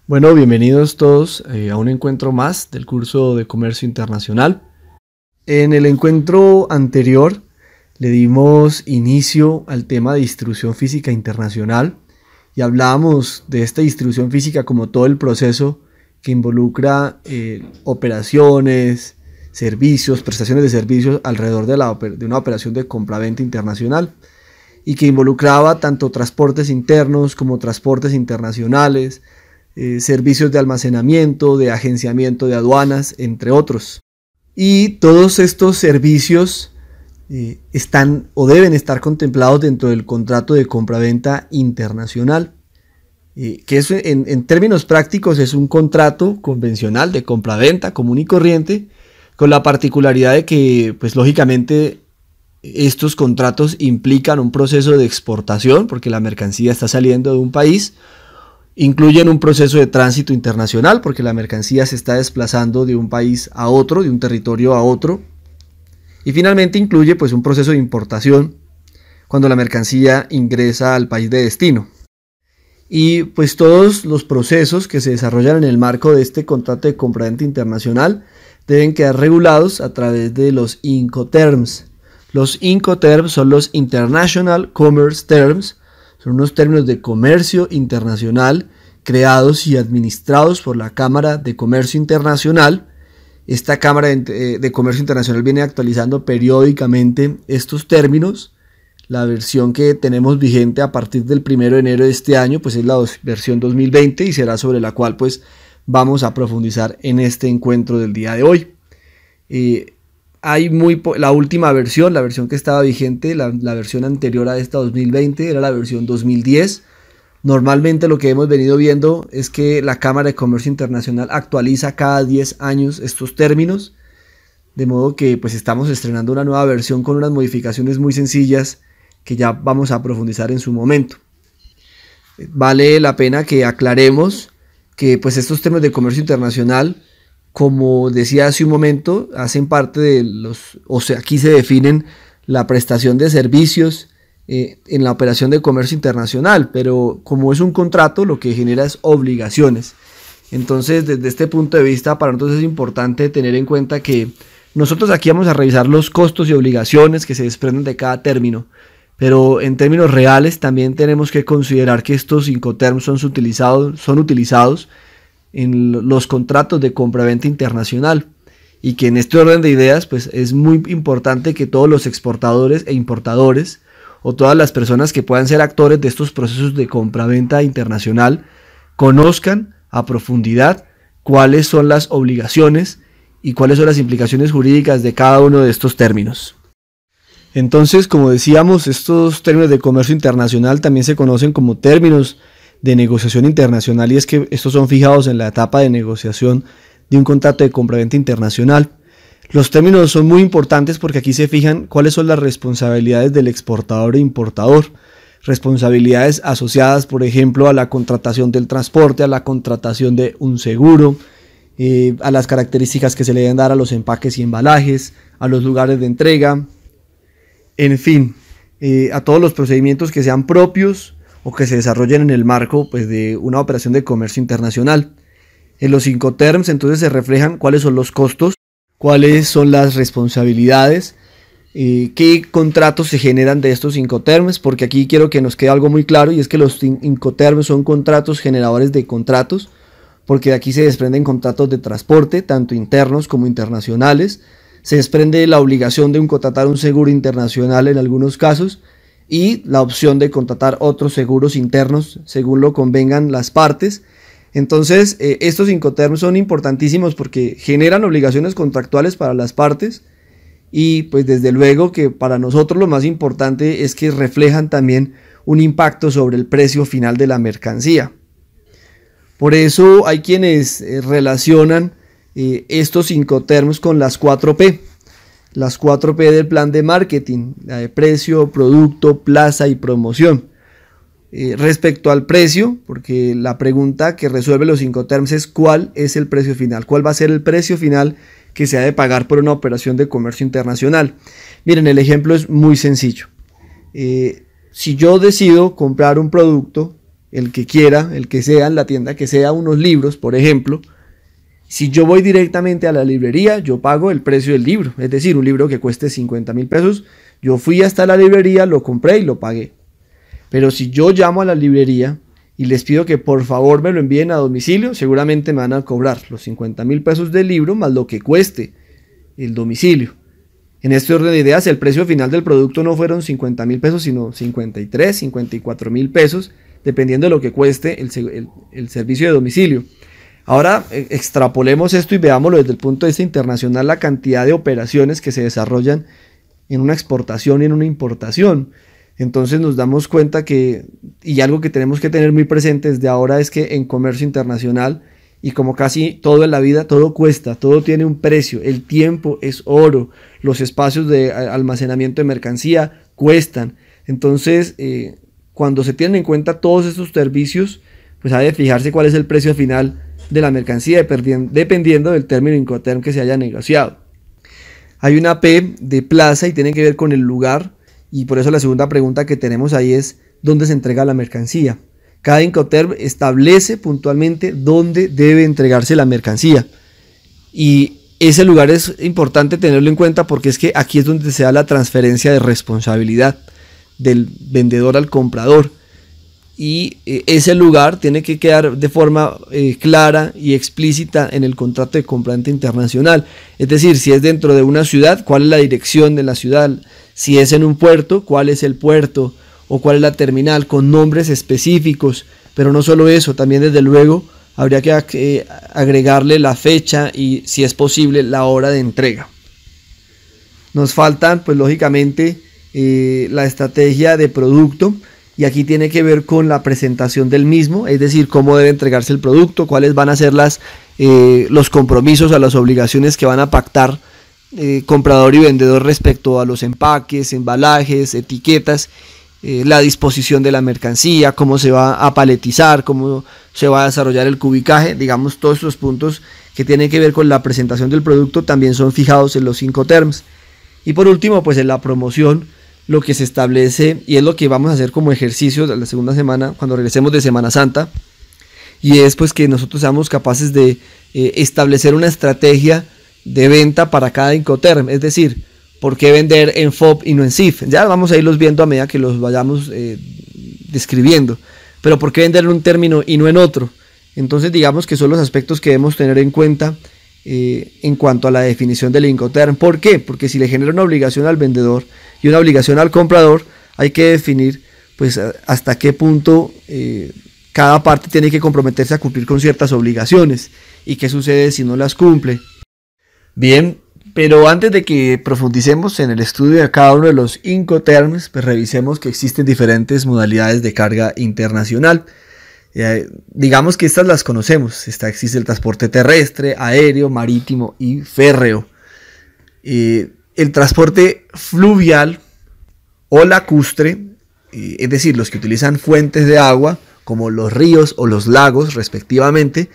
Bueno, bienvenidos todos a un encuentro más del curso de Comercio Internacional. En el encuentro anterior le dimos inicio al tema de distribución física internacional y hablábamos de esta distribución física como todo el proceso que involucra operaciones, servicios, prestaciones de servicios alrededor de una operación de compra-venta internacional y que involucraba tanto transportes internos como transportes internacionales, servicios de almacenamiento, de agenciamiento de aduanas, entre otros. Y todos estos servicios están o deben estar contemplados dentro del contrato de compraventa internacional, que es, en términos prácticos es un contrato convencional de compraventa común y corriente, con la particularidad de que, pues lógicamente, estos contratos implican un proceso de exportación, porque la mercancía está saliendo de un país. Incluyen un proceso de tránsito internacional porque la mercancía se está desplazando de un país a otro, de un territorio a otro. Y finalmente incluye pues un proceso de importación cuando la mercancía ingresa al país de destino. Y pues todos los procesos que se desarrollan en el marco de este contrato de compraventa internacional deben quedar regulados a través de los Incoterms. Los Incoterms son los International Commerce Terms. Son unos términos de comercio internacional creados y administrados por la Cámara de Comercio Internacional. Esta Cámara de Comercio Internacional viene actualizando periódicamente estos términos. La versión que tenemos vigente a partir del 1 de enero de este año pues es la versión 2020 y será sobre la cual pues vamos a profundizar en este encuentro del día de hoy. Hay la última versión, la versión que estaba vigente, la versión anterior a esta 2020 era la versión 2010. Normalmente lo que hemos venido viendo es que la Cámara de Comercio Internacional actualiza cada 10 años estos términos, de modo que pues estamos estrenando una nueva versión con unas modificaciones muy sencillas que ya vamos a profundizar en su momento. Vale la pena que aclaremos que pues estos términos de comercio internacional, como decía hace un momento, hacen parte de aquí se definen la prestación de servicios en la operación de comercio internacional, pero como es un contrato, lo que genera es obligaciones. Entonces, desde este punto de vista, para nosotros es importante tener en cuenta que nosotros aquí vamos a revisar los costos y obligaciones que se desprenden de cada término, pero en términos reales también tenemos que considerar que estos Incoterms son utilizados en los contratos de compraventa internacional y que en este orden de ideas pues es muy importante que todos los exportadores e importadores o todas las personas que puedan ser actores de estos procesos de compraventa internacional conozcan a profundidad cuáles son las obligaciones y cuáles son las implicaciones jurídicas de cada uno de estos términos. Entonces, como decíamos, estos términos de comercio internacional también se conocen como términos de negociación internacional, y es que estos son fijados en la etapa de negociación de un contrato de compraventa internacional. Los términos son muy importantes porque aquí se fijan cuáles son las responsabilidades del exportador e importador, responsabilidades asociadas por ejemplo a la contratación del transporte, a la contratación de un seguro, a las características que se le deben dar a los empaques y embalajes, a los lugares de entrega, en fin, a todos los procedimientos que sean propios o que se desarrollen en el marco pues, de una operación de comercio internacional. En los Incoterms entonces se reflejan cuáles son los costos, cuáles son las responsabilidades, qué contratos se generan de estos Incoterms, porque aquí quiero que nos quede algo muy claro, y es que los Incoterms son contratos generadores de contratos, porque de aquí se desprenden contratos de transporte, tanto internos como internacionales. Se desprende la obligación de contratar un seguro internacional en algunos casos, y la opción de contratar otros seguros internos según lo convengan las partes. Entonces estos Incoterms son importantísimos porque generan obligaciones contractuales para las partes y pues desde luego que para nosotros lo más importante es que reflejan también un impacto sobre el precio final de la mercancía. Por eso hay quienes relacionan estos Incoterms con las 4P. Las 4P del plan de marketing, la de precio, producto, plaza y promoción. Respecto al precio, porque la pregunta que resuelve los Incoterms es ¿cuál es el precio final? ¿Cuál va a ser el precio final que se ha de pagar por una operación de comercio internacional? Miren, el ejemplo es muy sencillo. Si yo decido comprar un producto el que quiera, el que sea, en la tienda que sea, unos libros, por ejemplo, si yo voy directamente a la librería, yo pago el precio del libro. Es decir, un libro que cueste 50.000 pesos, yo fui hasta la librería, lo compré y lo pagué. Pero si yo llamo a la librería y les pido que por favor me lo envíen a domicilio, seguramente me van a cobrar los 50.000 pesos del libro más lo que cueste el domicilio. En este orden de ideas, el precio final del producto no fueron 50.000 pesos, sino 53, 54.000 pesos, dependiendo de lo que cueste el servicio de domicilio. Ahora extrapolemos esto y veámoslo desde el punto de vista internacional, la cantidad de operaciones que se desarrollan en una exportación y en una importación. Entonces nos damos cuenta que, y algo que tenemos que tener muy presente desde ahora, es que en comercio internacional, y como casi todo en la vida, todo cuesta, todo tiene un precio, el tiempo es oro, los espacios de almacenamiento de mercancía cuestan. Entonces, cuando se tienen en cuenta todos estos servicios, pues hay de fijarse cuál es el precio final de la mercancía, dependiendo del término Incoterm que se haya negociado. Hay una P de plaza y tiene que ver con el lugar, y por eso la segunda pregunta que tenemos ahí es ¿dónde se entrega la mercancía? Cada Incoterm establece puntualmente dónde debe entregarse la mercancía, y ese lugar es importante tenerlo en cuenta porque es que aquí es donde se da la transferencia de responsabilidad del vendedor al comprador, y ese lugar tiene que quedar de forma clara y explícita en el contrato de comprante internacional. Es decir, si es dentro de una ciudad, cuál es la dirección de la ciudad; si es en un puerto, cuál es el puerto o cuál es la terminal, con nombres específicos. Pero no solo eso, también desde luego habría que agregarle la fecha y, si es posible, la hora de entrega. Nos faltan, pues lógicamente, la estrategia de producto, y aquí tiene que ver con la presentación del mismo, es decir, cómo debe entregarse el producto, cuáles van a ser los compromisos o las obligaciones que van a pactar comprador y vendedor respecto a los empaques, embalajes, etiquetas, la disposición de la mercancía, cómo se va a paletizar, cómo se va a desarrollar el cubicaje. Digamos, todos estos puntos que tienen que ver con la presentación del producto también son fijados en los Incoterms. Y por último, pues en la promoción, lo que se establece, y es lo que vamos a hacer como ejercicio de la segunda semana, cuando regresemos de Semana Santa, y es pues que nosotros seamos capaces de establecer una estrategia de venta para cada Incoterm. Es decir, ¿por qué vender en FOB y no en CIF? Ya vamos a irlos viendo a medida que los vayamos describiendo, pero ¿por qué vender en un término y no en otro? Entonces digamos que son los aspectos que debemos tener en cuenta en cuanto a la definición del Incoterm. ¿Por qué? Porque si le genera una obligación al vendedor y una obligación al comprador, hay que definir pues hasta qué punto cada parte tiene que comprometerse a cumplir con ciertas obligaciones y qué sucede si no las cumple. Bien, pero antes de que profundicemos en el estudio de cada uno de los Incoterms, pues revisemos que existen diferentes modalidades de carga internacional. Digamos que estas las conocemos. Existe el transporte terrestre, aéreo, marítimo y férreo. El transporte fluvial o lacustre, es decir, los que utilizan fuentes de agua como los ríos o los lagos respectivamente,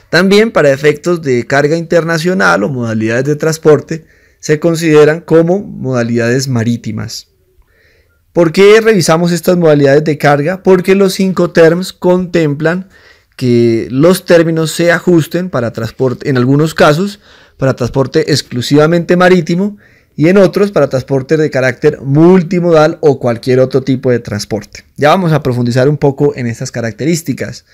también para efectos de carga internacional o modalidades de transporte se consideran como modalidades marítimas. ¿Por qué revisamos estas modalidades de carga? Porque los Incoterms contemplan que los términos se ajusten para transporte, en algunos casos, para transporte exclusivamente marítimo, y en otros para transporte de carácter multimodal o cualquier otro tipo de transporte. Ya vamos a profundizar un poco en estas características.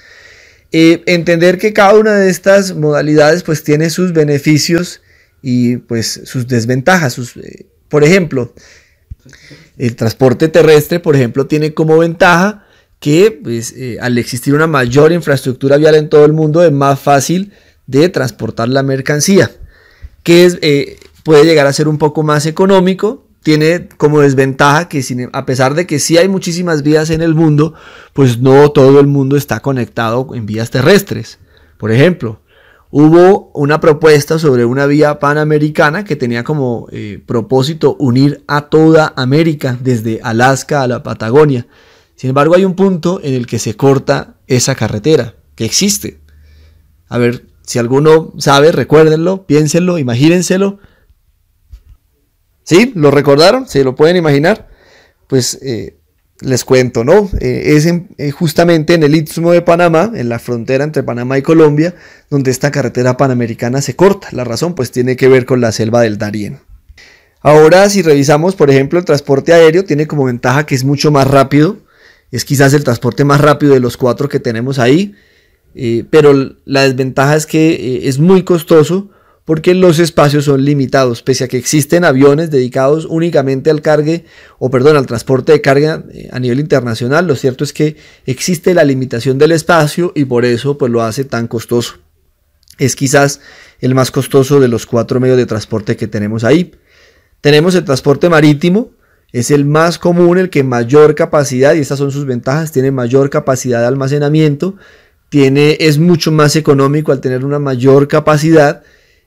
Entender que cada una de estas modalidades pues tiene sus beneficios y pues sus desventajas. Por ejemplo, el transporte terrestre, por ejemplo, tiene como ventaja que pues, al existir una mayor infraestructura vial en todo el mundo, es más fácil de transportar la mercancía, que puede llegar a ser un poco más económico. Tiene como desventaja que a pesar de que sí hay muchísimas vías en el mundo, pues no todo el mundo está conectado en vías terrestres. Por ejemplo, hubo una propuesta sobre una vía panamericana que tenía como propósito unir a toda América, desde Alaska a la Patagonia. Sin embargo, hay un punto en el que se corta esa carretera, que existe. A ver, si alguno sabe, recuérdenlo, piénsenlo, imagínenselo. ¿Sí? ¿Lo recordaron? ¿Se lo pueden imaginar? Pues Les cuento, ¿no? Justamente en el Istmo de Panamá, en la frontera entre Panamá y Colombia, donde esta carretera panamericana se corta. La razón pues tiene que ver con la selva del Darién. Ahora, si revisamos, por ejemplo, el transporte aéreo, tiene como ventaja que es mucho más rápido. Es quizás el transporte más rápido de los 4 que tenemos ahí. Pero la desventaja es que es muy costoso porque los espacios son limitados, pese a que existen aviones dedicados únicamente al transporte de carga a nivel internacional. Lo cierto es que existe la limitación del espacio y por eso pues lo hace tan costoso. Es quizás el más costoso de los 4 medios de transporte que tenemos ahí. Tenemos el transporte marítimo, es el más común, el que mayor capacidad, y estas son sus ventajas, tiene mayor capacidad de almacenamiento, es mucho más económico al tener una mayor capacidad.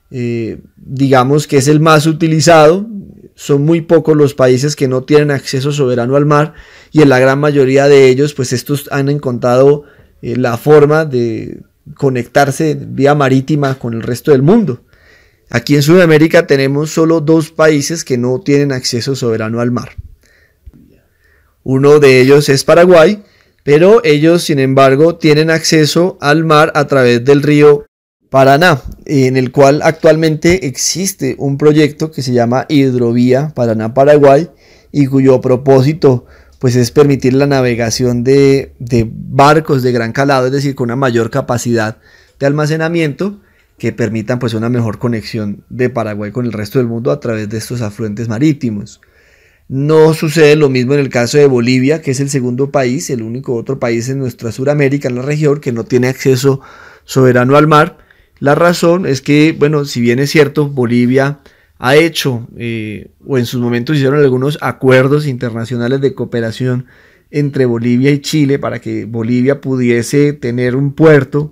Digamos que es el más utilizado. Son muy pocos los países que no tienen acceso soberano al mar y en la gran mayoría de ellos pues estos han encontrado la forma de conectarse vía marítima con el resto del mundo. Aquí en Sudamérica tenemos solo 2 países que no tienen acceso soberano al mar. Uno de ellos es Paraguay, pero ellos sin embargo tienen acceso al mar a través del río Paraná, en el cual actualmente existe un proyecto que se llama Hidrovía Paraná-Paraguay y cuyo propósito pues es permitir la navegación de barcos de gran calado, es decir, con una mayor capacidad de almacenamiento que permitan pues una mejor conexión de Paraguay con el resto del mundo a través de estos afluentes marítimos. No sucede lo mismo en el caso de Bolivia, que es el segundo país, el único otro país en nuestra Suramérica, en la región, que no tiene acceso soberano al mar. La razón es que, bueno, si bien es cierto, Bolivia ha hecho, o en sus momentos hicieron algunos acuerdos internacionales de cooperación entre Bolivia y Chile para que Bolivia pudiese tener un puerto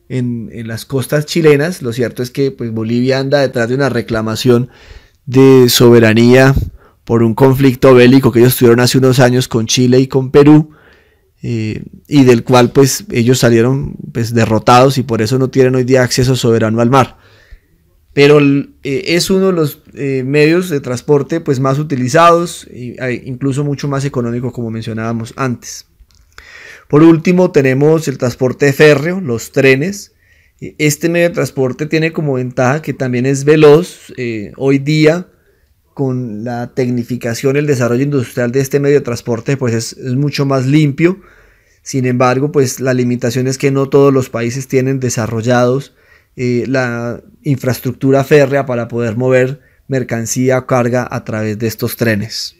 en las costas chilenas. Lo cierto es que pues, Bolivia anda detrás de una reclamación de soberanía por un conflicto bélico que ellos tuvieron hace unos años con Chile y con Perú, y del cual pues ellos salieron pues derrotados y por eso no tienen hoy día acceso soberano al mar. Pero es uno de los medios de transporte pues más utilizados, incluso mucho más económico como mencionábamos antes. Por último tenemos el transporte férreo, los trenes. Este medio de transporte tiene como ventaja que también es veloz. Hoy día con la tecnificación, el desarrollo industrial de este medio de transporte pues es mucho más limpio. Sin embargo, pues la limitación es que no todos los países tienen desarrollados la infraestructura férrea para poder mover mercancía o carga a través de estos trenes.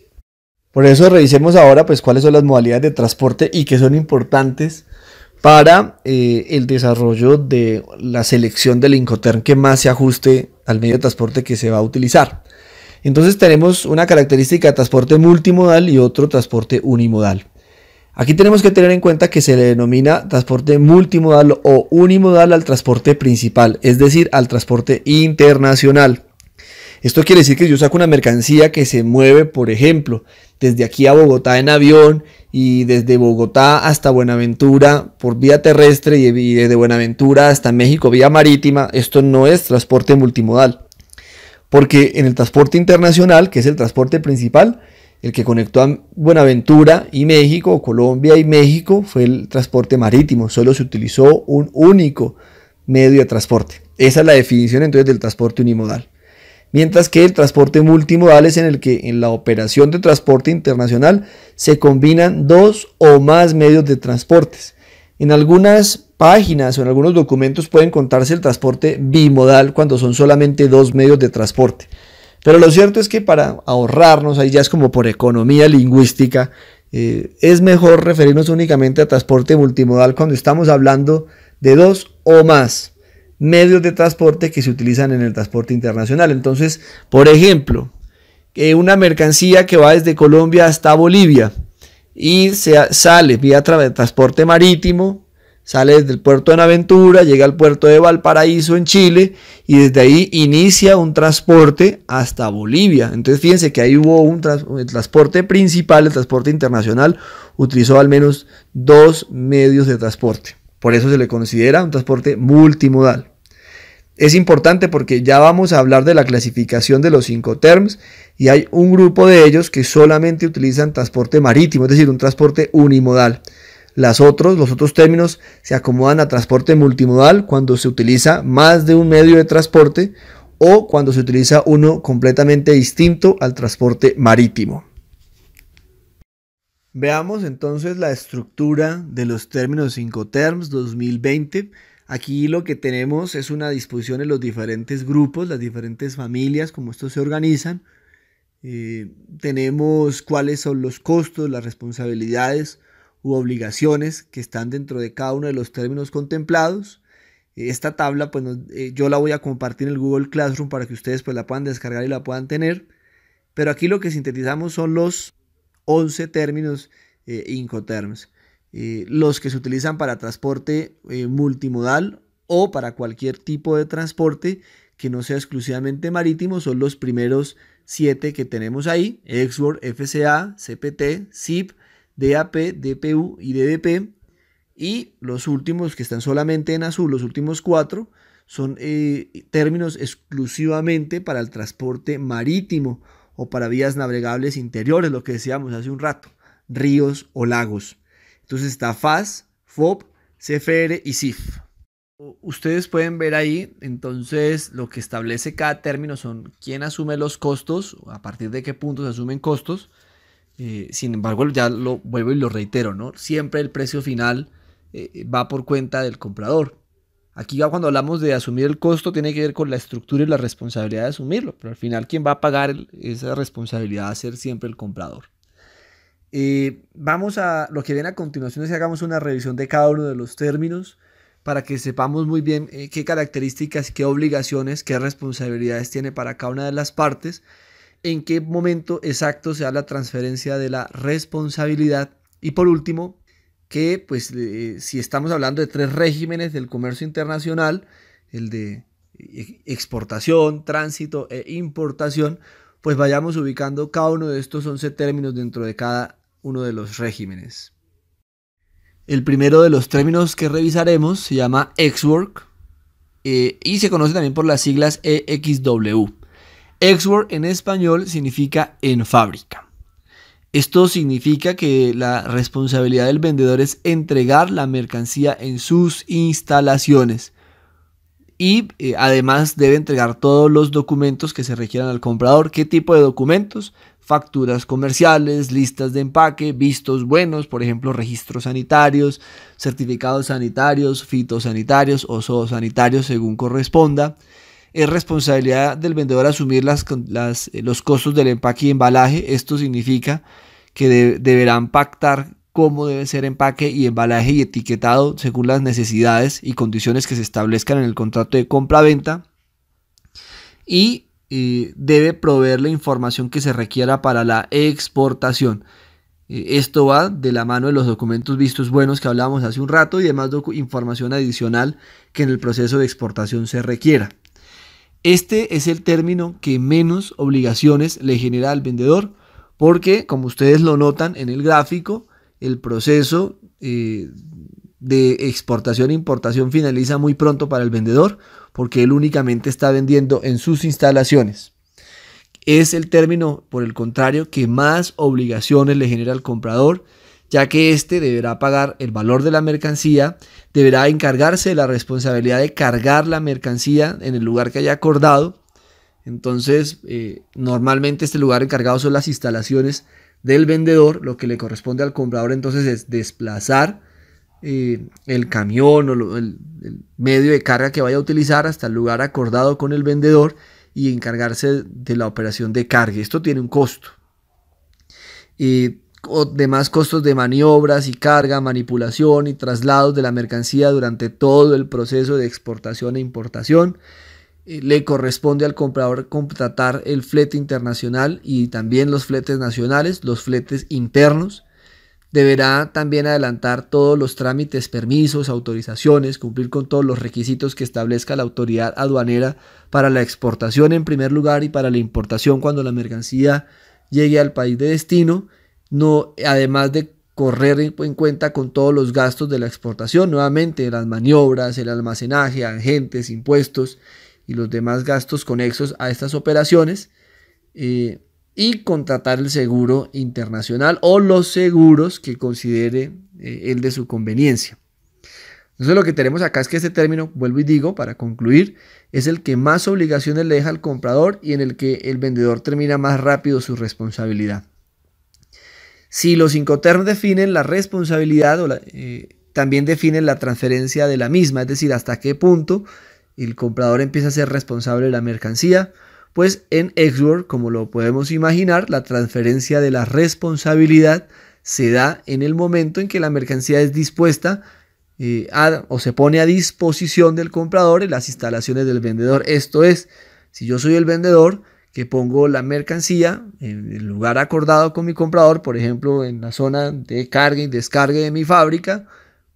Por eso revisemos ahora pues cuáles son las modalidades de transporte y que son importantes para el desarrollo de la selección del Incoterm que más se ajuste al medio de transporte que se va a utilizar. Entonces tenemos una característica de transporte multimodal y otro transporte unimodal. Aquí tenemos que tener en cuenta que se le denomina transporte multimodal o unimodal al transporte principal, es decir, al transporte internacional. Esto quiere decir que yo saco una mercancía que se mueve, por ejemplo, desde aquí a Bogotá en avión y desde Bogotá hasta Buenaventura por vía terrestre y desde Buenaventura hasta México vía marítima. Esto no es transporte multimodal. Porque en el transporte internacional, que es el transporte principal, el que conectó a Buenaventura y México, o Colombia y México, fue el transporte marítimo. Solo se utilizó un único medio de transporte. Esa es la definición entonces del transporte unimodal. Mientras que el transporte multimodal es en el que en la operación de transporte internacional se combinan 2 o más medios de transportes. En algunas páginas o en algunos documentos puede encontrarse el transporte bimodal cuando son solamente 2 medios de transporte. Pero lo cierto es que para ahorrarnos, ahí ya es como por economía lingüística, es mejor referirnos únicamente a transporte multimodal cuando estamos hablando de 2 o más medios de transporte que se utilizan en el transporte internacional. Entonces, por ejemplo, una mercancía que va desde Colombia hasta Bolivia y sale vía transporte marítimo, sale desde el puerto de Buenaventura, llega al puerto de Valparaíso en Chile y desde ahí inicia un transporte hasta Bolivia. Entonces fíjense que ahí hubo el transporte principal, el transporte internacional, utilizó al menos 2 medios de transporte. Por eso se le considera un transporte multimodal. Es importante porque ya vamos a hablar de la clasificación de los Incoterms y hay un grupo de ellos que solamente utilizan transporte marítimo, es decir, un transporte unimodal. Los otros términos se acomodan a transporte multimodal cuando se utiliza más de un medio de transporte o cuando se utiliza uno completamente distinto al transporte marítimo. Veamos entonces la estructura de los términos Incoterms 2020. Aquí lo que tenemos es una disposición en los diferentes grupos, las diferentes familias, cómo estos se organizan. Tenemos cuáles son los costos, las responsabilidades u obligaciones que están dentro de cada uno de los términos contemplados. Esta tabla pues yo la voy a compartir en el Google Classroom para que ustedes pues la puedan descargar y la puedan tener. Pero aquí lo que sintetizamos son los 11 términos Incoterms. Los que se utilizan para transporte multimodal o para cualquier tipo de transporte que no sea exclusivamente marítimo son los primeros 7 que tenemos ahí: Ex-Works, FCA, CPT, ZIP, DAP, DPU y DDP. Y los últimos que están solamente en azul, los últimos 4, son términos exclusivamente para el transporte marítimo o para vías navegables interiores, lo que decíamos hace un rato, ríos o lagos. Entonces está FAS, FOB, CFR y CIF. Ustedes pueden ver ahí, entonces lo que establece cada término son quién asume los costos, a partir de qué puntos se asumen costos. Sin embargo, ya lo vuelvo y lo reitero, ¿no? Siempre el precio final va por cuenta del comprador. Aquí ya cuando hablamos de asumir el costo tiene que ver con la estructura y la responsabilidad de asumirlo, pero al final quien va a pagar esa responsabilidad va a ser siempre el comprador. Vamos a lo que viene a continuación es que hagamos una revisión de cada uno de los términos para que sepamos muy bien qué características, qué obligaciones, qué responsabilidades tiene para cada una de las partes, en qué momento exacto se da la transferencia de la responsabilidad y por último que pues si estamos hablando de 3 regímenes del comercio internacional, el de exportación, tránsito e importación, pues vayamos ubicando cada uno de estos 11 términos dentro de cada uno de los regímenes. El primero de los términos que revisaremos se llama Ex-Works y se conoce también por las siglas EXW. Ex-Works en español significa en fábrica. Esto significa que la responsabilidad del vendedor es entregar la mercancía en sus instalaciones y además debe entregar todos los documentos que se requieran al comprador. ¿Qué tipo de documentos? Facturas comerciales, listas de empaque, vistos buenos, por ejemplo, registros sanitarios, certificados sanitarios, fitosanitarios o zoosanitarios según corresponda. Es responsabilidad del vendedor asumir los costos del empaque y embalaje. Esto significa que deberán pactar cómo debe ser empaque y embalaje y etiquetado según las necesidades y condiciones que se establezcan en el contrato de compra-venta. Y debe proveer la información que se requiera para la exportación. Esto va de la mano de los documentos vistos buenos que hablábamos hace un rato y demás información adicional que en el proceso de exportación se requiera. Este es el término que menos obligaciones le genera al vendedor porque, como ustedes lo notan en el gráfico, el proceso de exportación e importación finaliza muy pronto para el vendedor porque él únicamente está vendiendo en sus instalaciones. Es el término, por el contrario, que más obligaciones le genera al comprador, ya que éste deberá pagar el valor de la mercancía, deberá encargarse de la responsabilidad de cargar la mercancía en el lugar que haya acordado. Entonces, normalmente este lugar encargado son las instalaciones del vendedor. Lo que le corresponde al comprador entonces es desplazar el camión o el medio de carga que vaya a utilizar hasta el lugar acordado con el vendedor y encargarse de la operación de carga. Esto tiene un costo. Demás costos de maniobras y carga, manipulación y traslados de la mercancía durante todo el proceso de exportación e importación. Le corresponde al comprador contratar el flete internacional y también los fletes nacionales, los fletes internos. Deberá también adelantar todos los trámites, permisos, autorizaciones, cumplir con todos los requisitos que establezca la autoridad aduanera para la exportación en primer lugar y para la importación cuando la mercancía llegue al país de destino. No, además de correr en cuenta con todos los gastos de la exportación, nuevamente las maniobras, el almacenaje, agentes, impuestos y los demás gastos conexos a estas operaciones, y contratar el seguro internacional o los seguros que considere el de su conveniencia. Entonces lo que tenemos acá es que este término, vuelvo y digo, para concluir, es el que más obligaciones le deja al comprador y en el que el vendedor termina más rápido su responsabilidad. Si los Incoterms definen la responsabilidad, también definen la transferencia de la misma, es decir, hasta qué punto el comprador empieza a ser responsable de la mercancía. Pues en Ex-Works, como lo podemos imaginar, la transferencia de la responsabilidad se da en el momento en que la mercancía es dispuesta o se pone a disposición del comprador en las instalaciones del vendedor. Esto es, si yo soy el vendedor que pongo la mercancía en el lugar acordado con mi comprador, por ejemplo en la zona de carga y descarga de mi fábrica,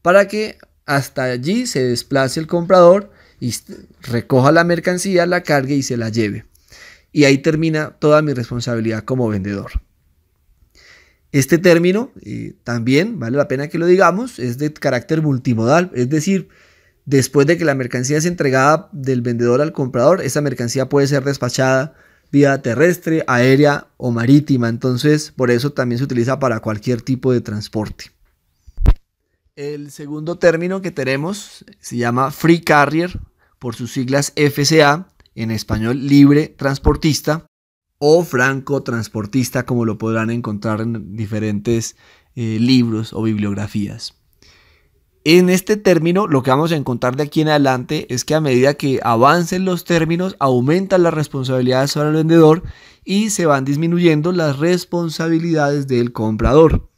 para que hasta allí se desplace el comprador y recoja la mercancía, la cargue y se la lleve. Y ahí termina toda mi responsabilidad como vendedor. Este término también vale la pena que lo digamos, es de carácter multimodal, es decir, después de que la mercancía es entregada del vendedor al comprador, esa mercancía puede ser despachada vía terrestre, aérea o marítima. Entonces, por eso también se utiliza para cualquier tipo de transporte. El segundo término que tenemos se llama Free Carrier, por sus siglas FCA, en español libre transportista o franco transportista, como lo podrán encontrar en diferentes libros o bibliografías. En este término lo que vamos a encontrar de aquí en adelante es que a medida que avancen los términos aumentan las responsabilidades sobre el vendedor y se van disminuyendo las responsabilidades del comprador.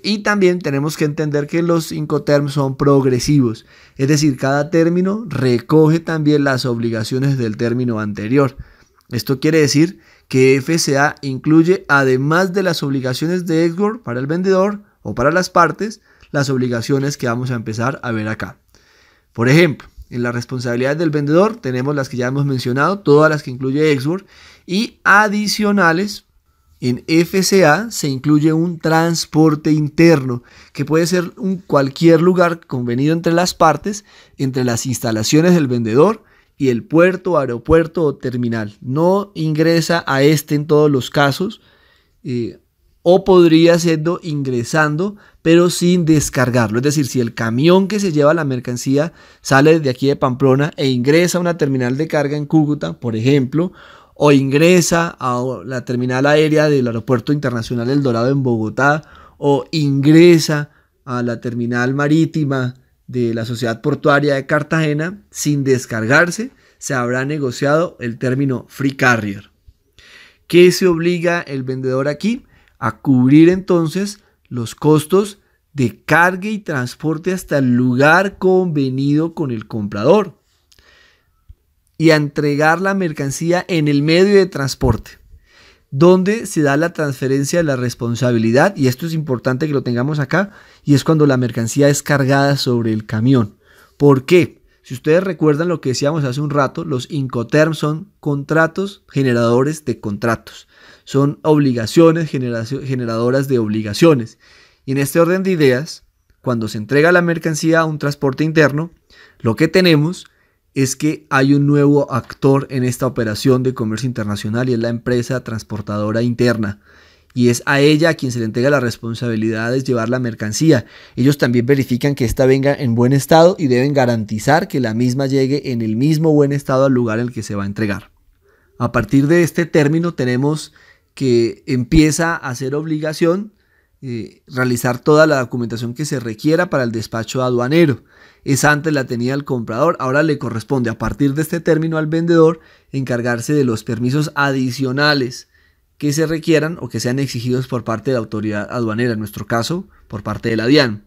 Y también tenemos que entender que los Incoterms son progresivos, es decir, cada término recoge también las obligaciones del término anterior. Esto quiere decir que FCA incluye, además de las obligaciones de Ex-Works para el vendedor o para las partes, las obligaciones que vamos a empezar a ver acá. Por ejemplo, en las responsabilidades del vendedor tenemos las que ya hemos mencionado, todas las que incluye Ex-Works, y adicionales en FCA se incluye un transporte interno, que puede ser cualquier lugar convenido entre las partes, entre las instalaciones del vendedor y el puerto, aeropuerto o terminal. No ingresa a este en todos los casos, o podría serlo ingresando, pero sin descargarlo. Es decir, si el camión que se lleva la mercancía sale de aquí de Pamplona e ingresa a una terminal de carga en Cúcuta, por ejemplo, o ingresa a la terminal aérea del Aeropuerto Internacional El Dorado en Bogotá, o ingresa a la terminal marítima de la Sociedad Portuaria de Cartagena sin descargarse, se habrá negociado el término Free Carrier. ¿Qué se obliga el vendedor aquí? A cubrir entonces los costos de carga y transporte hasta el lugar convenido con el comprador y a entregar la mercancía en el medio de transporte, donde se da la transferencia de la responsabilidad, y esto es importante que lo tengamos acá, y es cuando la mercancía es cargada sobre el camión. ¿Por qué? Si ustedes recuerdan lo que decíamos hace un rato, los Incoterms son contratos generadores de contratos, son obligaciones generadoras de obligaciones, y en este orden de ideas, cuando se entrega la mercancía a un transporte interno, lo que tenemos es que hay un nuevo actor en esta operación de comercio internacional y es la empresa transportadora interna, y es a ella a quien se le entrega la responsabilidad de llevar la mercancía. Ellos también verifican que ésta venga en buen estado y deben garantizar que la misma llegue en el mismo buen estado al lugar en el que se va a entregar. A partir de este término tenemos que empieza a ser obligación realizar toda la documentación que se requiera para el despacho aduanero. Esa antes la tenía el comprador, ahora le corresponde a partir de este término al vendedor encargarse de los permisos adicionales que se requieran o que sean exigidos por parte de la autoridad aduanera, en nuestro caso por parte de la DIAN.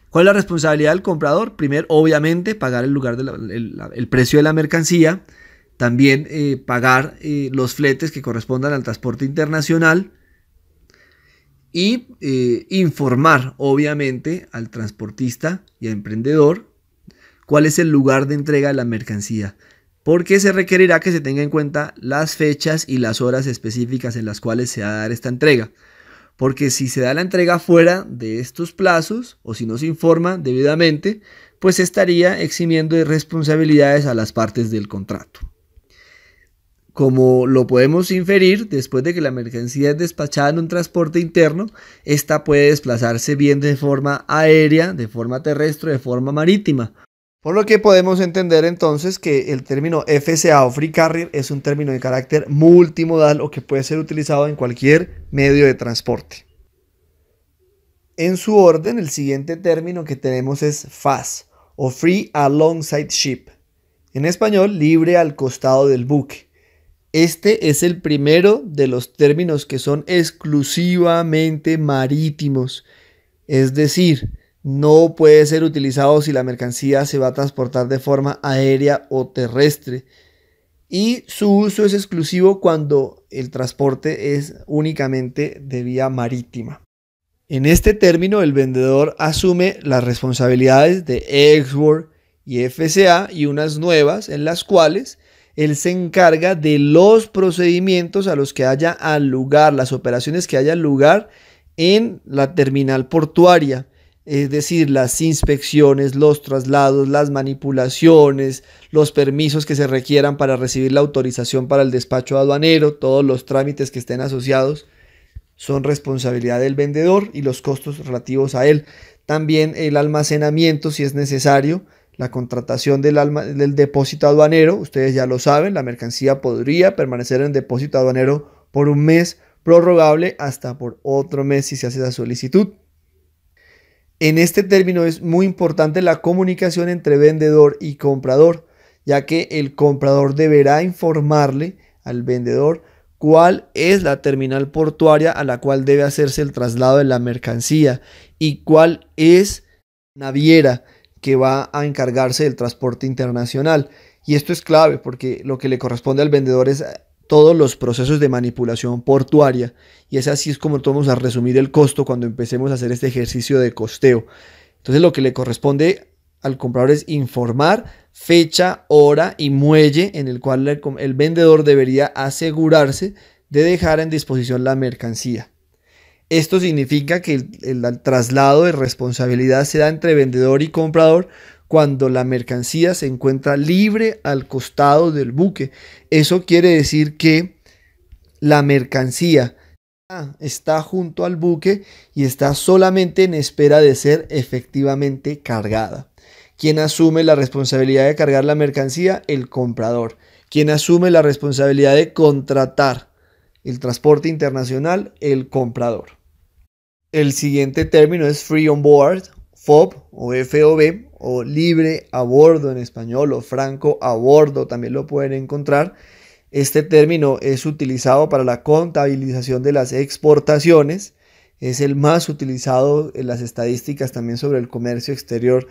¿Cuál es la responsabilidad del comprador? Primero, obviamente, pagar el precio de la mercancía, también pagar los fletes que correspondan al transporte internacional, y informar obviamente al transportista y al emprendedor cuál es el lugar de entrega de la mercancía, porque se requerirá que se tenga en cuenta las fechas y las horas específicas en las cuales se va a dar esta entrega. porque si se da la entrega fuera de estos plazos o si no se informa debidamente, pues estaría eximiendo de responsabilidades a las partes del contrato. Como lo podemos inferir, después de que la mercancía es despachada en un transporte interno, esta puede desplazarse bien de forma aérea, de forma terrestre, de forma marítima. Por lo que podemos entender entonces que el término FCA o Free Carrier es un término de carácter multimodal o que puede ser utilizado en cualquier medio de transporte. En su orden, el siguiente término que tenemos es FAS o Free Alongside Ship. En español, libre al costado del buque. Este es el primero de los términos que son exclusivamente marítimos, es decir, no puede ser utilizado si la mercancía se va a transportar de forma aérea o terrestre, y su uso es exclusivo cuando el transporte es únicamente de vía marítima. En este término, el vendedor asume las responsabilidades de Export y FCA y unas nuevas en las cuales él se encarga de los procedimientos a los que haya al lugar, las operaciones que haya lugar en la terminal portuaria, es decir, las inspecciones, los traslados, las manipulaciones, los permisos que se requieran para recibir la autorización para el despacho aduanero, todos los trámites que estén asociados son responsabilidad del vendedor y los costos relativos a él. También el almacenamiento, si es necesario, la contratación del depósito aduanero, ustedes ya lo saben, la mercancía podría permanecer en depósito aduanero por un mes, prorrogable hasta por otro mes si se hace esa solicitud. En este término es muy importante la comunicación entre vendedor y comprador, ya que el comprador deberá informarle al vendedor cuál es la terminal portuaria a la cual debe hacerse el traslado de la mercancía y cuál es la naviera que va a encargarse del transporte internacional. Y esto es clave porque lo que le corresponde al vendedor es todos los procesos de manipulación portuaria, y es así es como vamos a resumir el costo cuando empecemos a hacer este ejercicio de costeo. Entonces lo que le corresponde al comprador es informar fecha, hora y muelle en el cual el vendedor debería asegurarse de dejar en disposición la mercancía. Esto significa que el traslado de responsabilidad se da entre vendedor y comprador cuando la mercancía se encuentra libre al costado del buque. Eso quiere decir que la mercancía está junto al buque y está solamente en espera de ser efectivamente cargada. ¿Quién asume la responsabilidad de cargar la mercancía? El comprador. ¿Quién asume la responsabilidad de contratar el transporte internacional? El comprador. El siguiente término es Free on Board, FOB o FOB, o libre a bordo en español, o franco a bordo, también lo pueden encontrar. Este término es utilizado para la contabilización de las exportaciones, es el más utilizado en las estadísticas también sobre el comercio exterior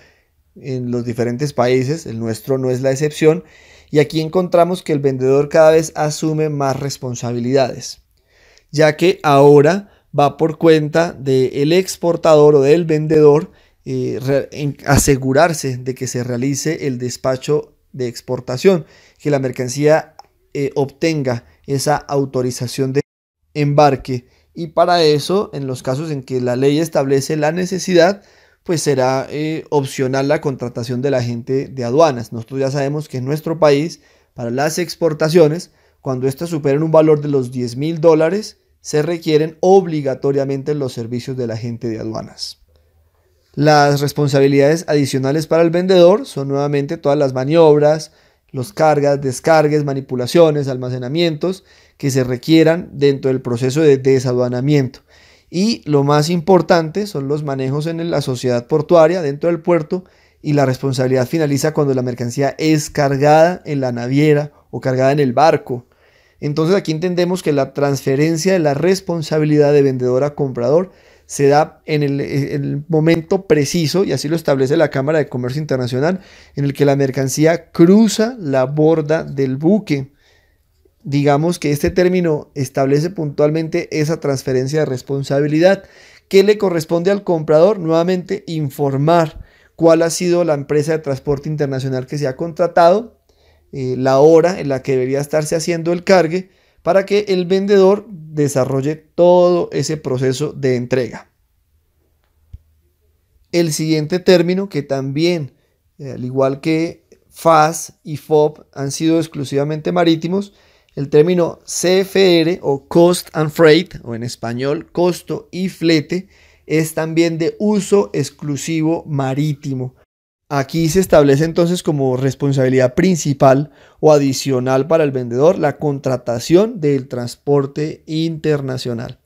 en los diferentes países, el nuestro no es la excepción, y aquí encontramos que el vendedor cada vez asume más responsabilidades, ya que ahora va por cuenta del exportador o del vendedor asegurarse de que se realice el despacho de exportación, que la mercancía obtenga esa autorización de embarque, y para eso, en los casos en que la ley establece la necesidad, pues será opcional la contratación del agente de aduanas. Nosotros ya sabemos que en nuestro país, para las exportaciones, cuando éstas superen un valor de los $10,000, se requieren obligatoriamente los servicios del agente de aduanas. Las responsabilidades adicionales para el vendedor son nuevamente todas las maniobras, los cargas, descargues, manipulaciones, almacenamientos que se requieran dentro del proceso de desaduanamiento. Y lo más importante son los manejos en la sociedad portuaria dentro del puerto, y la responsabilidad finaliza cuando la mercancía es cargada en la naviera o cargada en el barco. Entonces aquí entendemos que la transferencia de la responsabilidad de vendedor a comprador se da en el momento preciso, y así lo establece la Cámara de Comercio Internacional, en el que la mercancía cruza la borda del buque. Digamos que este término establece puntualmente esa transferencia de responsabilidad. ¿Qué le corresponde al comprador? Nuevamente informar cuál ha sido la empresa de transporte internacional que se ha contratado, la hora en la que debería estarse haciendo el cargue, para que el vendedor desarrolle todo ese proceso de entrega. El siguiente término, que también, al igual que FAS y FOB, han sido exclusivamente marítimos, el término CFR o Cost and Freight, o en español costo y flete, es también de uso exclusivo marítimo. Aquí se establece entonces como responsabilidad principal o adicional para el vendedor la contratación del transporte internacional.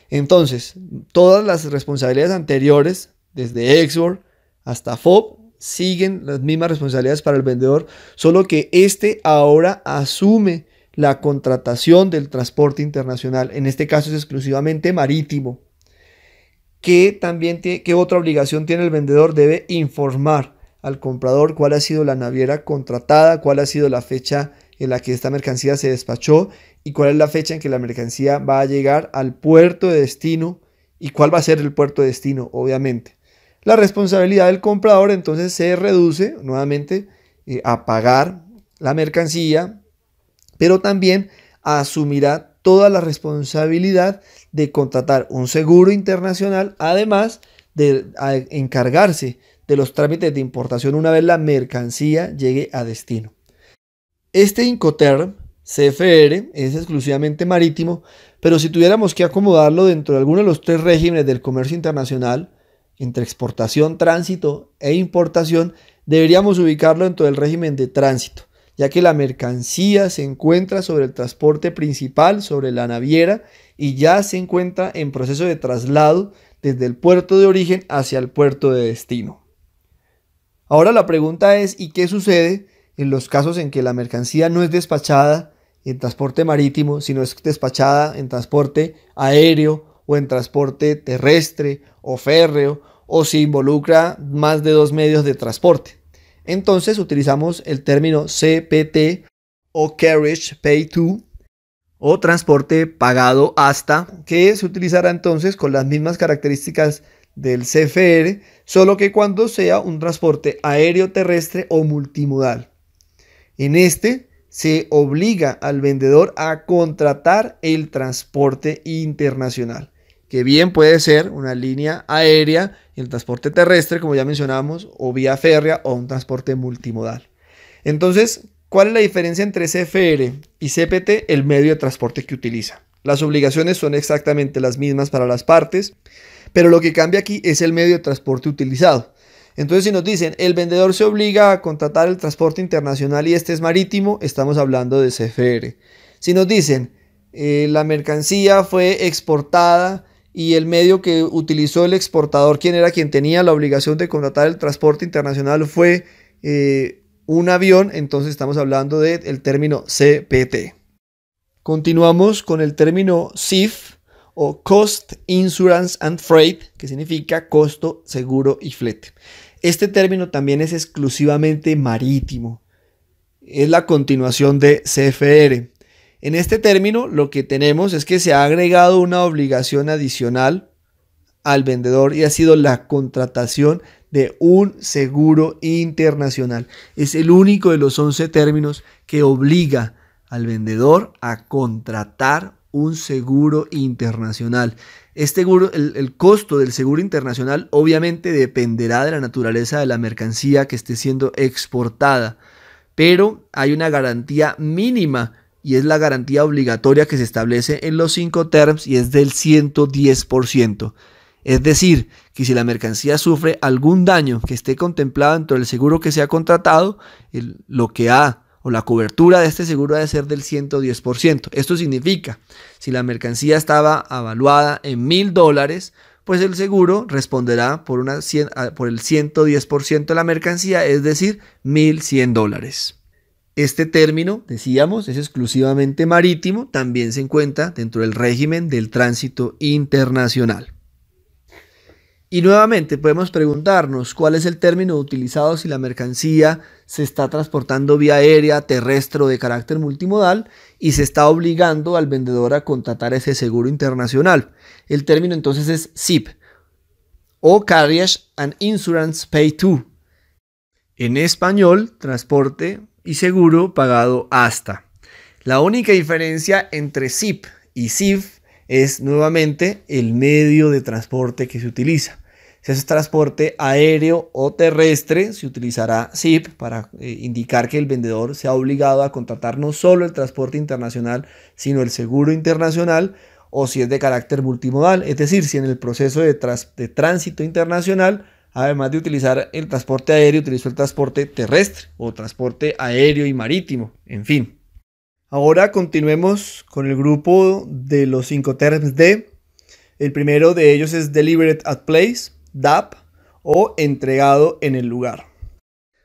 Entonces, todas las responsabilidades anteriores, desde Export hasta FOB, siguen las mismas responsabilidades para el vendedor, solo que este ahora asume la contratación del transporte internacional. En este caso es exclusivamente marítimo. ¿Qué otra obligación tiene el vendedor? Debe informar al comprador cuál ha sido la naviera contratada, cuál ha sido la fecha en la que esta mercancía se despachó y cuál es la fecha en que la mercancía va a llegar al puerto de destino y cuál va a ser el puerto de destino, obviamente. La responsabilidad del comprador entonces se reduce nuevamente a pagar la mercancía, pero también asumirá toda la responsabilidad de contratar un seguro internacional, además de encargarse de los trámites de importación una vez la mercancía llegue a destino. Este Incoterm CFR es exclusivamente marítimo, pero si tuviéramos que acomodarlo dentro de alguno de los tres regímenes del comercio internacional, entre exportación, tránsito e importación, deberíamos ubicarlo dentro del régimen de tránsito, ya que la mercancía se encuentra sobre el transporte principal, sobre la naviera, y ya se encuentra en proceso de traslado desde el puerto de origen hacia el puerto de destino. Ahora la pregunta es, ¿y qué sucede en los casos en que la mercancía no es despachada en transporte marítimo, sino es despachada en transporte aéreo o en transporte terrestre o férreo, o si involucra más de dos medios de transporte? Entonces utilizamos el término CPT o Carriage Pay To o transporte pagado hasta, que se utilizará entonces con las mismas características del CFR, solo que cuando sea un transporte aéreo, terrestre o multimodal. En este se obliga al vendedor a contratar el transporte internacional, que bien puede ser una línea aérea, el transporte terrestre, como ya mencionamos, o vía férrea o un transporte multimodal. Entonces, ¿cuál es la diferencia entre CFR y CPT? El medio de transporte que utiliza. Las obligaciones son exactamente las mismas para las partes, pero lo que cambia aquí es el medio de transporte utilizado. Entonces, si nos dicen el vendedor se obliga a contratar el transporte internacional y este es marítimo, estamos hablando de CFR. Si nos dicen la mercancía fue exportada y el medio que utilizó el exportador, quien tenía la obligación de contratar el transporte internacional, fue un avión, entonces estamos hablando del término CPT. Continuamos con el término CIF o Cost, Insurance and Freight, que significa costo, seguro y flete. Este término también es exclusivamente marítimo. Es la continuación de CFR. En este término lo que tenemos es que se ha agregado una obligación adicional al vendedor y ha sido la contratación de un seguro internacional. Es el único de los 11 términos que obliga al vendedor a contratar un seguro internacional. El costo del seguro internacional obviamente dependerá de la naturaleza de la mercancía que esté siendo exportada, pero hay una garantía mínima y es la garantía obligatoria que se establece en los 5 terms y es del 110%. Es decir, que si la mercancía sufre algún daño que esté contemplado dentro del seguro que se ha contratado, la cobertura de este seguro debe ser del 110%. Esto significa, si la mercancía estaba avaluada en $1,000, pues el seguro responderá por el 110% de la mercancía, es decir, $1,100. Este término, decíamos, es exclusivamente marítimo, también se encuentra dentro del régimen del tránsito internacional. Y nuevamente podemos preguntarnos cuál es el término utilizado si la mercancía se está transportando vía aérea, terrestre o de carácter multimodal y se está obligando al vendedor a contratar ese seguro internacional. El término entonces es CIP o Carriage and Insurance Pay To. En español, transporte y seguro pagado hasta. La única diferencia entre SIP y SIF es nuevamente el medio de transporte que se utiliza. Si es transporte aéreo o terrestre, se utilizará SIP para indicar que el vendedor sea obligado a contratar no solo el transporte internacional, sino el seguro internacional, o si es de carácter multimodal, es decir, si en el proceso de tránsito internacional, además de utilizar el transporte aéreo, utilizó el transporte terrestre o transporte aéreo y marítimo, en fin. Ahora continuemos con el grupo de los 5 terms D. El primero de ellos es Delivered at Place, DAP, o entregado en el lugar.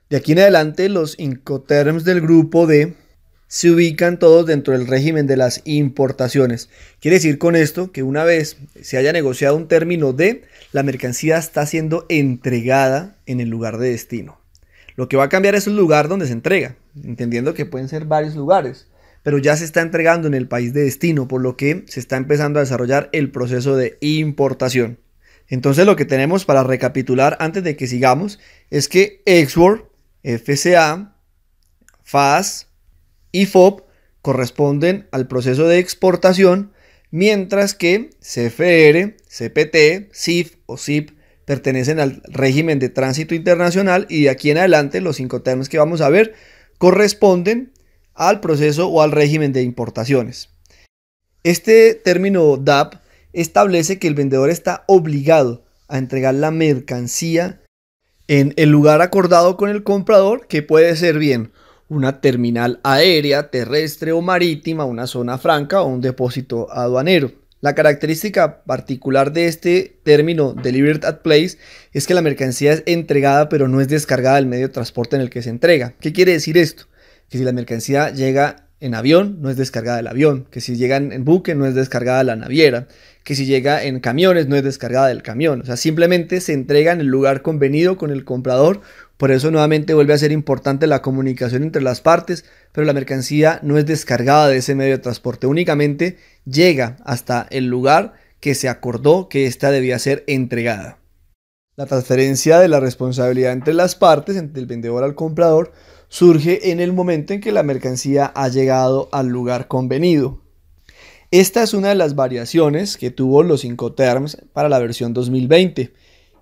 De aquí en adelante los Incoterms del grupo D se ubican todos dentro del régimen de las importaciones. Quiere decir con esto que una vez se haya negociado un término D, la mercancía está siendo entregada en el lugar de destino. Lo que va a cambiar es el lugar donde se entrega, entendiendo que pueden ser varios lugares, pero ya se está entregando en el país de destino, por lo que se está empezando a desarrollar el proceso de importación. Entonces lo que tenemos para recapitular antes de que sigamos es que Export, FCA, FAS y FOB corresponden al proceso de exportación, mientras que CFR, CPT, CIF o CIP pertenecen al régimen de tránsito internacional, y de aquí en adelante los 5 términos que vamos a ver corresponden al proceso o al régimen de importaciones. Este término DAP establece que el vendedor está obligado a entregar la mercancía en el lugar acordado con el comprador, que puede ser bien una terminal aérea, terrestre o marítima, una zona franca o un depósito aduanero. La característica particular de este término Delivered at Place es que la mercancía es entregada pero no es descargada del medio de transporte en el que se entrega. ¿Qué quiere decir esto? Que si la mercancía llega en avión, no es descargada del avión; que si llega en buque, no es descargada de la naviera; que si llega en camiones, no es descargada del camión. O sea, simplemente se entrega en el lugar convenido con el comprador. Por eso nuevamente vuelve a ser importante la comunicación entre las partes, pero la mercancía no es descargada de ese medio de transporte, únicamente llega hasta el lugar que se acordó que ésta debía ser entregada. La transferencia de la responsabilidad entre las partes, entre el vendedor al comprador, surge en el momento en que la mercancía ha llegado al lugar convenido. Esta es una de las variaciones que tuvo los Incoterms para la versión 2020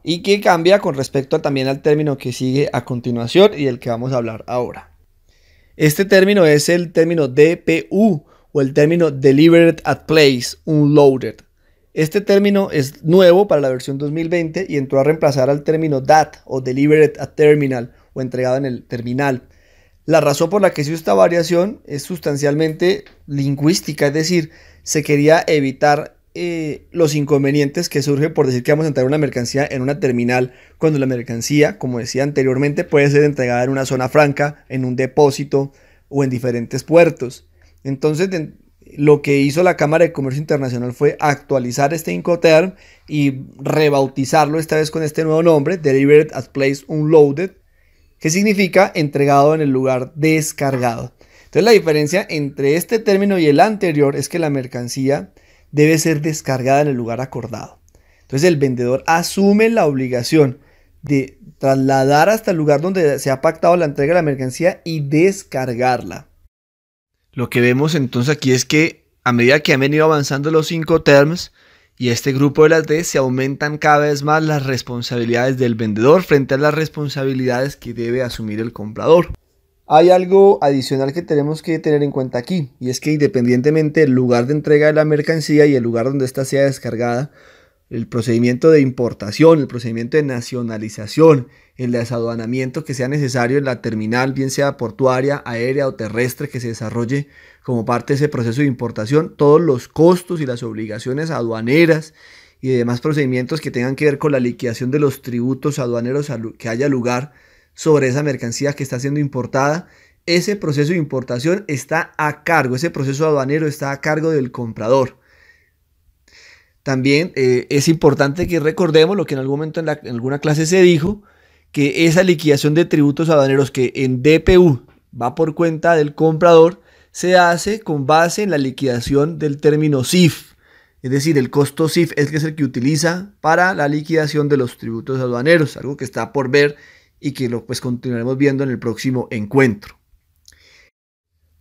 y que cambia con respecto también al término que sigue a continuación y del que vamos a hablar ahora. Este término es el término DPU o el término Delivered at Place Unloaded. Este término es nuevo para la versión 2020 y entró a reemplazar al término DAT o Delivered at Terminal o entregado en el terminal. La razón por la que se hizo esta variación es sustancialmente lingüística, es decir, se quería evitar los inconvenientes que surgen por decir que vamos a entregar una mercancía en una terminal, cuando la mercancía, como decía anteriormente, puede ser entregada en una zona franca, en un depósito o en diferentes puertos. Entonces, lo que hizo la Cámara de Comercio Internacional fue actualizar este Incoterm y rebautizarlo esta vez con este nuevo nombre, Delivered at Place Unloaded, que significa entregado en el lugar descargado. Entonces la diferencia entre este término y el anterior es que la mercancía debe ser descargada en el lugar acordado. Entonces el vendedor asume la obligación de trasladar hasta el lugar donde se ha pactado la entrega de la mercancía y descargarla. Lo que vemos entonces aquí es que a medida que han venido avanzando los 5 terms y este grupo de las D, se aumentan cada vez más las responsabilidades del vendedor frente a las responsabilidades que debe asumir el comprador. Hay algo adicional que tenemos que tener en cuenta aquí, y es que independientemente del lugar de entrega de la mercancía y el lugar donde ésta sea descargada, el procedimiento de importación, el procedimiento de nacionalización, el desaduanamiento que sea necesario en la terminal, bien sea portuaria, aérea o terrestre, que se desarrolle como parte de ese proceso de importación, todos los costos y las obligaciones aduaneras y demás procedimientos que tengan que ver con la liquidación de los tributos aduaneros que haya lugar sobre esa mercancía que está siendo importada, ese proceso de importación está a cargo, ese proceso aduanero está a cargo del comprador. También es importante que recordemos lo que en algún momento en alguna clase se dijo, que esa liquidación de tributos aduaneros que en DPU va por cuenta del comprador, se hace con base en la liquidación del término CIF. Es decir, el costo CIF es el que utiliza para la liquidación de los tributos aduaneros, algo que está por ver y que lo continuaremos viendo en el próximo encuentro.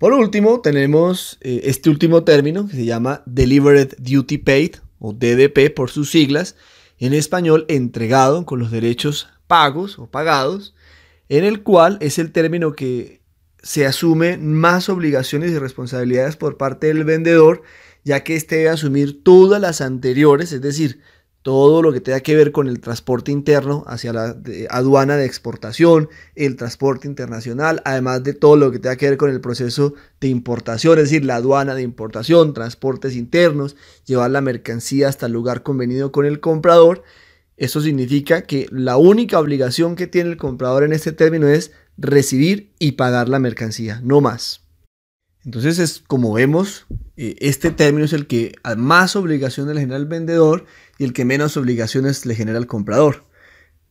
Por último, tenemos este último término que se llama Delivered Duty Paid, o DDP por sus siglas, en español entregado con los derechos pagos o pagados, en el cual es el término que se asume más obligaciones y responsabilidades por parte del vendedor, ya que éste debe asumir todas las anteriores, es decir, todo lo que tenga que ver con el transporte interno hacia la aduana de exportación, el transporte internacional, además de todo lo que tenga que ver con el proceso de importación, es decir, la aduana de importación, transportes internos, llevar la mercancía hasta el lugar convenido con el comprador. Esto significa que la única obligación que tiene el comprador en este término es recibir y pagar la mercancía, no más. Entonces, es como vemos, este término es el que más obligaciones le genera al vendedor y el que menos obligaciones le genera al comprador.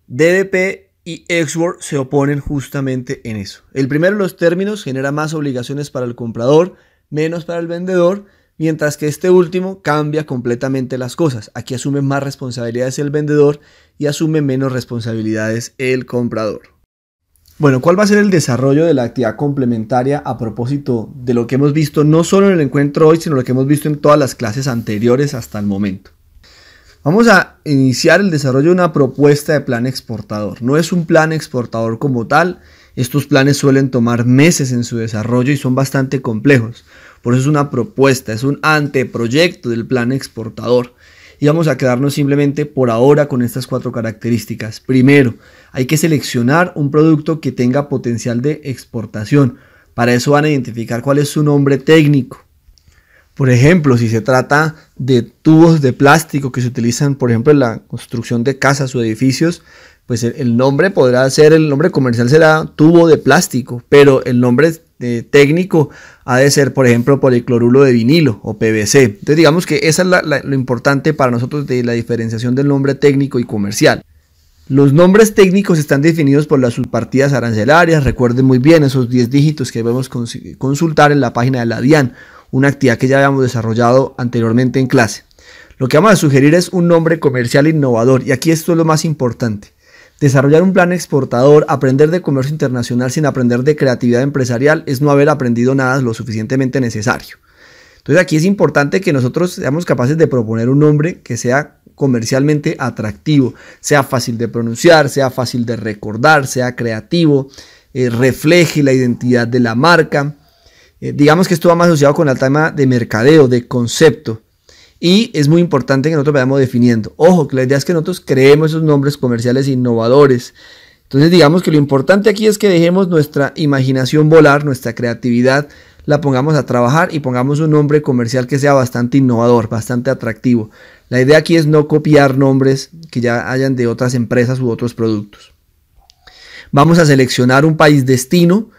DDP y Ex-Works se oponen justamente en eso. El primero de los términos genera más obligaciones para el comprador, menos para el vendedor, mientras que este último cambia completamente las cosas. Aquí asume más responsabilidades el vendedor y asume menos responsabilidades el comprador. Bueno, ¿cuál va a ser el desarrollo de la actividad complementaria a propósito de lo que hemos visto no solo en el encuentro hoy, sino lo que hemos visto en todas las clases anteriores hasta el momento? Vamos a iniciar el desarrollo de una propuesta de plan exportador. No es un plan exportador como tal, estos planes suelen tomar meses en su desarrollo y son bastante complejos. Por eso es una propuesta, es un anteproyecto del plan exportador. Y vamos a quedarnos simplemente por ahora con estas 4 características. Primero, hay que seleccionar un producto que tenga potencial de exportación. Para eso van a identificar cuál es su nombre técnico. Por ejemplo, si se trata de tubos de plástico que se utilizan, por ejemplo, en la construcción de casas o edificios, pues el nombre podrá ser, el nombre comercial será tubo de plástico, pero el nombre técnico ha de ser, por ejemplo, policloruro de vinilo o PVC. Entonces, digamos que esa es lo importante para nosotros de la diferenciación del nombre técnico y comercial. Los nombres técnicos están definidos por las subpartidas arancelarias. Recuerden muy bien esos 10 dígitos que debemos consultar en la página de la DIAN, una actividad que ya habíamos desarrollado anteriormente en clase. Lo que vamos a sugerir es un nombre comercial innovador, y aquí esto es lo más importante. Desarrollar un plan exportador, aprender de comercio internacional sin aprender de creatividad empresarial es no haber aprendido nada lo suficientemente necesario. Entonces aquí es importante que nosotros seamos capaces de proponer un nombre que sea comercialmente atractivo, sea fácil de pronunciar, sea fácil de recordar, sea creativo, refleje la identidad de la marca. Digamos que esto va más asociado con el tema de mercadeo, de concepto. Y es muy importante que nosotros vayamos definiendo. Ojo, que la idea es que nosotros creemos esos nombres comerciales innovadores. Entonces digamos que lo importante aquí es que dejemos nuestra imaginación volar, nuestra creatividad, la pongamos a trabajar y pongamos un nombre comercial que sea bastante innovador, bastante atractivo. La idea aquí es no copiar nombres que ya hayan de otras empresas u otros productos. Vamos a seleccionar un país destino.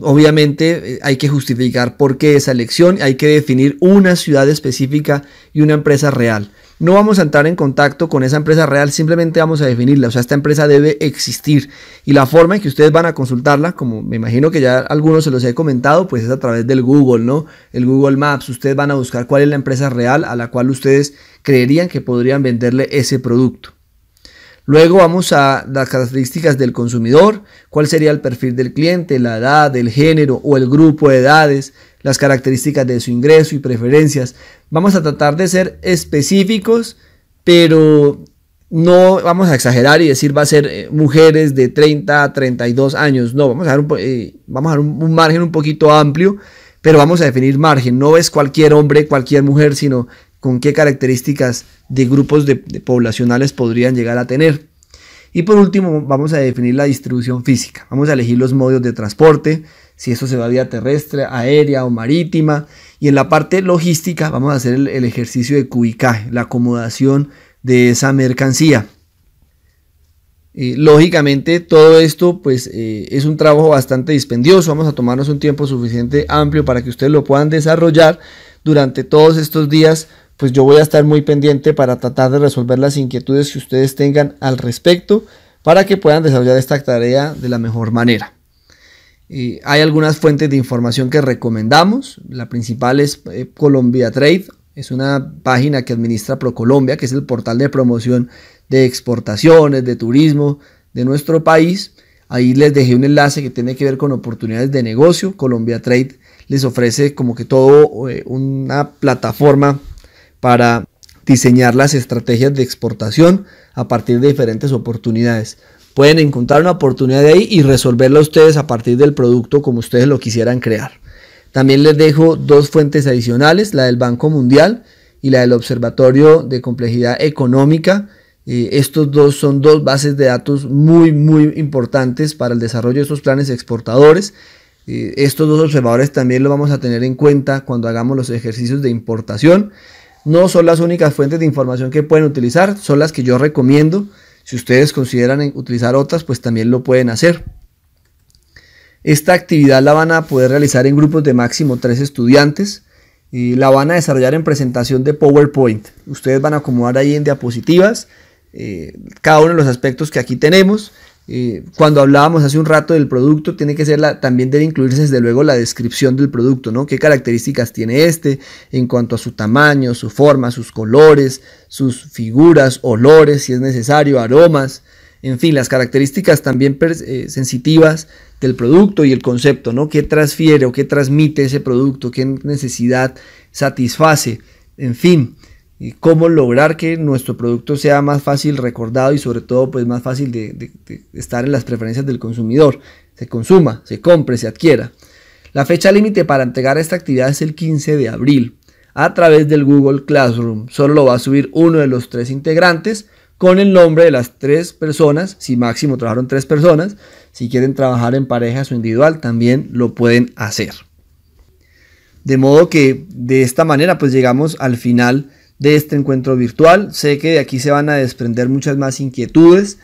Obviamente hay que justificar por qué esa elección, hay que definir una ciudad específica y una empresa real. No vamos a entrar en contacto con esa empresa real, simplemente vamos a definirla. O sea, esta empresa debe existir y la forma en que ustedes van a consultarla, como me imagino que ya algunos se los he comentado, pues es a través del Google, ¿no? El Google Maps. Ustedes van a buscar cuál es la empresa real a la cual ustedes creerían que podrían venderle ese producto. Luego vamos a las características del consumidor, cuál sería el perfil del cliente, la edad, el género o el grupo de edades, las características de su ingreso y preferencias. Vamos a tratar de ser específicos, pero no vamos a exagerar y decir va a ser mujeres de 30 a 32 años. No, vamos a dar un margen un poquito amplio, pero vamos a definir margen. No es cualquier hombre, cualquier mujer, sino con qué características de grupos de poblacionales podrían llegar a tener. Y por último vamos a definir la distribución física. Vamos a elegir los medios de transporte, si eso se va vía terrestre, aérea o marítima. Y en la parte logística vamos a hacer el ejercicio de cubicaje, la acomodación de esa mercancía. Lógicamente todo esto pues es un trabajo bastante dispendioso. Vamos a tomarnos un tiempo suficiente amplio para que ustedes lo puedan desarrollar durante todos estos días. Pues yo voy a estar muy pendiente para tratar de resolver las inquietudes que ustedes tengan al respecto para que puedan desarrollar esta tarea de la mejor manera. Hay algunas fuentes de información que recomendamos. La principal es Colombia Trade. Es una página que administra ProColombia, que es el portal de promoción de exportaciones, de turismo de nuestro país. Ahí les dejé un enlace que tiene que ver con oportunidades de negocio. Colombia Trade les ofrece como que todo una plataforma para diseñar las estrategias de exportación a partir de diferentes oportunidades. Pueden encontrar una oportunidad de ahí y resolverla ustedes a partir del producto como ustedes lo quisieran crear. También les dejo dos fuentes adicionales, la del Banco Mundial y la del Observatorio de Complejidad Económica. Estos dos son dos bases de datos muy importantes para el desarrollo de estos planes exportadores. Estos dos observadores también los vamos a tener en cuenta cuando hagamos los ejercicios de importación. No son las únicas fuentes de información que pueden utilizar, son las que yo recomiendo. Si ustedes consideran utilizar otras, pues también lo pueden hacer. Esta actividad la van a poder realizar en grupos de máximo 3 estudiantes. Y la van a desarrollar en presentación de PowerPoint. Ustedes van a acomodar ahí en diapositivas cada uno de los aspectos que aquí tenemos. Cuando hablábamos hace un rato del producto, tiene que ser también debe incluirse desde luego la descripción del producto, ¿no? ¿Qué características tiene en cuanto a su tamaño, su forma, sus colores, sus figuras, olores, si es necesario, aromas, en fin, las características también sensitivas del producto y el concepto, ¿no? ¿Qué transfiere o qué transmite ese producto? ¿Qué necesidad satisface? En fin, y cómo lograr que nuestro producto sea más fácil recordado y sobre todo pues más fácil de estar en las preferencias del consumidor, se consuma, se compre, se adquiera. La fecha límite para entregar esta actividad es el 15 de abril a través del Google Classroom. Solo lo va a subir uno de los 3 integrantes con el nombre de las 3 personas, si máximo trabajaron 3 personas. Si quieren trabajar en parejas o individual también lo pueden hacer. De modo que de esta manera pues llegamos al final de este encuentro virtual. Sé que de aquí se van a desprender muchas más inquietudes.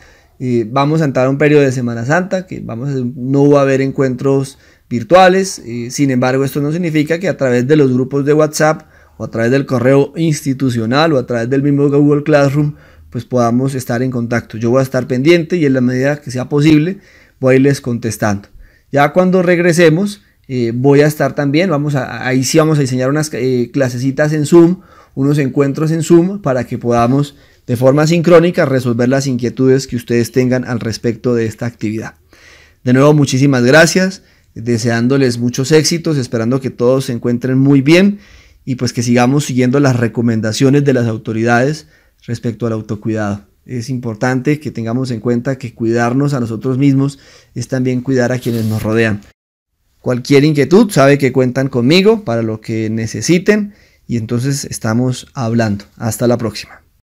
Vamos a entrar a un periodo de Semana Santa, que no va a haber encuentros virtuales. Sin embargo, esto no significa que a través de los grupos de WhatsApp o a través del correo institucional o a través del mismo Google Classroom pues podamos estar en contacto. Yo voy a estar pendiente y en la medida que sea posible voy a irles contestando. Ya cuando regresemos voy a estar también, ahí sí vamos a diseñar unas clasecitas en Zoom, unos encuentros en Zoom para que podamos de forma sincrónica resolver las inquietudes que ustedes tengan al respecto de esta actividad. De nuevo, muchísimas gracias, deseándoles muchos éxitos, esperando que todos se encuentren muy bien y pues que sigamos siguiendo las recomendaciones de las autoridades respecto al autocuidado. Es importante que tengamos en cuenta que cuidarnos a nosotros mismos es también cuidar a quienes nos rodean. Cualquier inquietud, sabe que cuentan conmigo para lo que necesiten y entonces estamos hablando. Hasta la próxima.